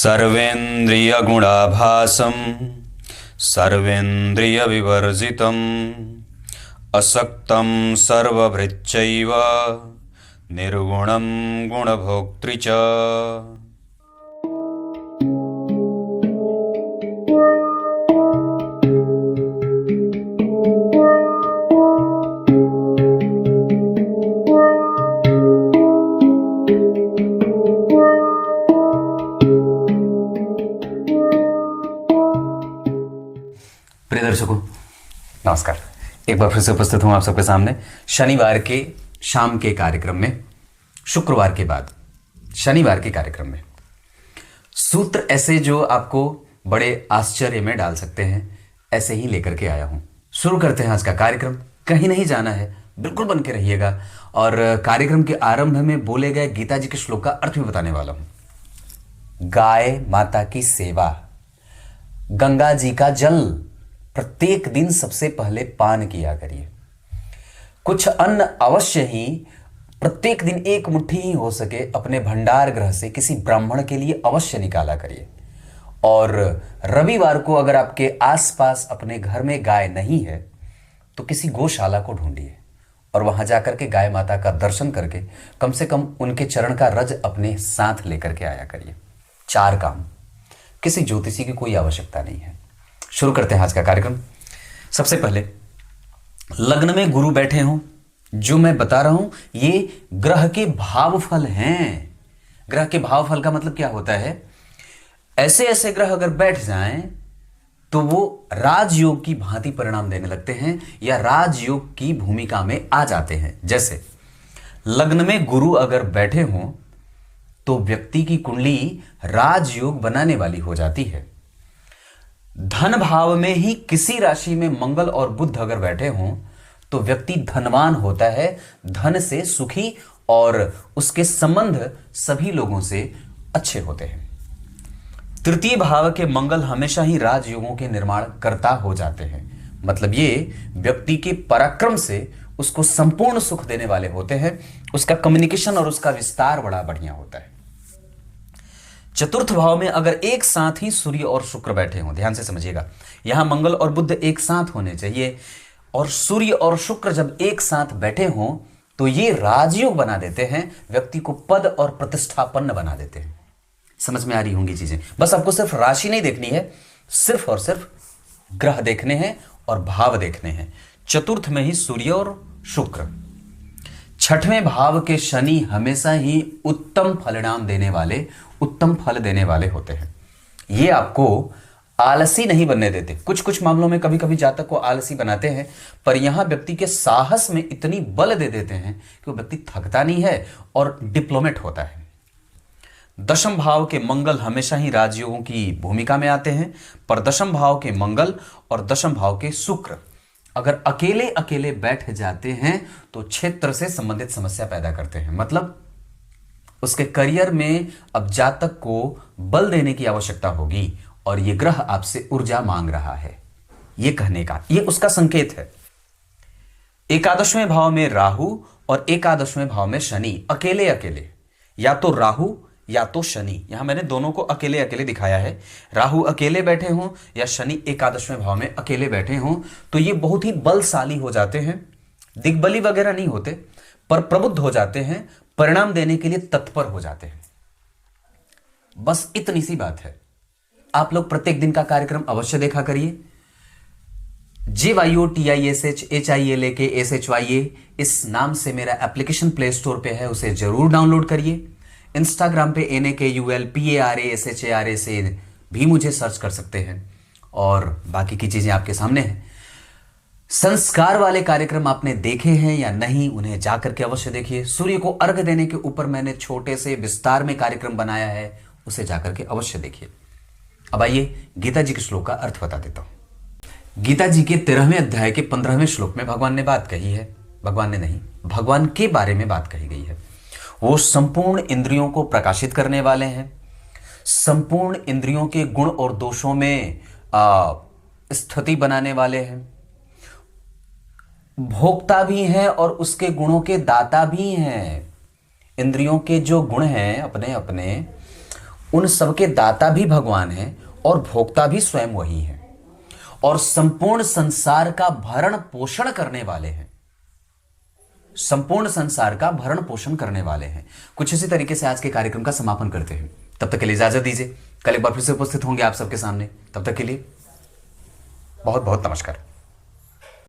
सर्वेन्द्रियगुणाभासं सर्वेन्द्रियविवर्जितम् असक्तं सर्वभृच्चैव निर्गुणं गुणभोक्तृ च। प्रिय दर्शकों नमस्कार। एक बार फिर से उपस्थित हूं आप सबके सामने शनिवार के शाम के कार्यक्रम में, शुक्रवार के बाद शनिवार के कार्यक्रम में। सूत्र ऐसे जो आपको बड़े आश्चर्य में डाल सकते हैं, ऐसे ही लेकर के आया हूं। शुरू करते हैं आज का कार्यक्रम। कहीं नहीं जाना है, बिल्कुल बन के रहिएगा। और कार्यक्रम के आरंभ में बोले गए गीता जी के श्लोक का अर्थ भी बताने वाला हूं। गाय माता की सेवा, गंगा जी का जल प्रत्येक दिन सबसे पहले पान किया करिए। कुछ अन्न अवश्य ही प्रत्येक दिन एक मुट्ठी ही हो सके अपने भंडार गृह से किसी ब्राह्मण के लिए अवश्य निकाला करिए। और रविवार को अगर आपके आसपास अपने घर में गाय नहीं है तो किसी गौशाला को ढूंढिए और वहां जाकर के गाय माता का दर्शन करके कम से कम उनके चरण का रज अपने साथ लेकर के आया करिए। 4 काम, किसी ज्योतिषी की कोई आवश्यकता नहीं है। शुरू करते हैं आज का कार्यक्रम। सबसे पहले लग्न में गुरु बैठे हों, जो मैं बता रहा हूं ये ग्रह के भावफल हैं। ग्रह के भावफल का मतलब क्या होता है? ऐसे ऐसे ग्रह अगर बैठ जाएं तो वो राजयोग की भांति परिणाम देने लगते हैं या राजयोग की भूमिका में आ जाते हैं। जैसे लग्न में गुरु अगर बैठे हों तो व्यक्ति की कुंडली राजयोग बनाने वाली हो जाती है। धन भाव में ही किसी राशि में मंगल और बुध अगर बैठे हों तो व्यक्ति धनवान होता है, धन से सुखी, और उसके संबंध सभी लोगों से अच्छे होते हैं। तृतीय भाव के मंगल हमेशा ही राजयोगों के निर्माण करता हो जाते हैं। मतलब ये व्यक्ति के पराक्रम से उसको संपूर्ण सुख देने वाले होते हैं। उसका कम्युनिकेशन और उसका विस्तार बड़ा बढ़िया होता है। चतुर्थ भाव में अगर एक साथ ही सूर्य और शुक्र बैठे हों, ध्यान से समझिएगा, यहां मंगल और बुध एक साथ होने चाहिए, और सूर्य और शुक्र जब एक साथ बैठे हों तो ये राजयोग बना देते हैं, व्यक्ति को पद और प्रतिष्ठापन्न बना देते हैं। समझ में आ रही होंगी चीजें? बस आपको सिर्फ राशि नहीं देखनी है, सिर्फ और सिर्फ ग्रह देखने हैं और भाव देखने हैं। चतुर्थ में ही सूर्य और शुक्र, छठवें भाव के शनि हमेशा ही उत्तम परिणाम देने वाले, उत्तम फल देने वाले होते हैं। ये आपको आलसी नहीं बनने देते। कुछ कुछ मामलों में कभी कभी जातक को आलसी बनाते हैं, पर यहां व्यक्ति के साहस में इतनी बल दे देते हैं कि वो व्यक्ति थकता नहीं है और डिप्लोमेट होता है। दशम भाव के मंगल हमेशा ही राजयोगों की भूमिका में आते हैं, पर दशम भाव के मंगल और दशम भाव के शुक्र अगर अकेले अकेले बैठ जाते हैं तो क्षेत्र से संबंधित समस्या पैदा करते हैं। मतलब उसके करियर में अब जातक को बल देने की आवश्यकता होगी और ये ग्रह आपसे ऊर्जा मांग रहा है। ये कहने का, ये उसका संकेत है। एकादशवें भाव में राहु और एकादशवें भाव में शनि अकेले अकेले, या तो राहु या तो शनि, यहां मैंने दोनों को अकेले अकेले दिखाया है। राहु अकेले बैठे हों या शनि एकादशवें भाव में अकेले बैठे हों तो ये बहुत ही बलशाली हो जाते हैं। दिग्बली वगैरह नहीं होते, पर प्रबुद्ध हो जाते हैं, परिणाम देने के लिए तत्पर हो जाते हैं। बस इतनी सी बात है। आप लोग प्रत्येक दिन का कार्यक्रम अवश्य देखा करिए। JYOTISHHILAKSHYA इस नाम से मेरा एप्लीकेशन प्ले स्टोर पे है, उसे जरूर डाउनलोड करिए। इंस्टाग्राम पे NAKULPARASHARA से भी मुझे सर्च कर सकते हैं, और बाकी की चीजें आपके सामने हैं। संस्कार वाले कार्यक्रम आपने देखे हैं या नहीं, उन्हें जाकर के अवश्य देखिए। सूर्य को अर्घ देने के ऊपर मैंने छोटे से विस्तार में कार्यक्रम बनाया है, उसे जाकर के अवश्य देखिए। अब आइए गीता जी के श्लोक का अर्थ बता देता हूं। गीता जी के 13वें अध्याय के 15वें श्लोक में भगवान ने बात कही है, भगवान ने नहीं, भगवान के बारे में बात कही गई है। वो संपूर्ण इंद्रियों को प्रकाशित करने वाले हैं, संपूर्ण इंद्रियों के गुण और दोषों में स्थिति बनाने वाले हैं, भोक्ता भी हैं और उसके गुणों के दाता भी हैं। इंद्रियों के जो गुण हैं अपने अपने, उन सबके दाता भी भगवान हैं और भोक्ता भी स्वयं वही है, और संपूर्ण संसार का भरण पोषण करने वाले हैं, संपूर्ण संसार का भरण पोषण करने वाले हैं। कुछ इसी तरीके से आज के कार्यक्रम का समापन करते हैं। तब तक के लिए इजाजत दीजिए, कल एक बार फिर से उपस्थित होंगे आप सबके सामने। तब तक के लिए बहुत बहुत नमस्कार।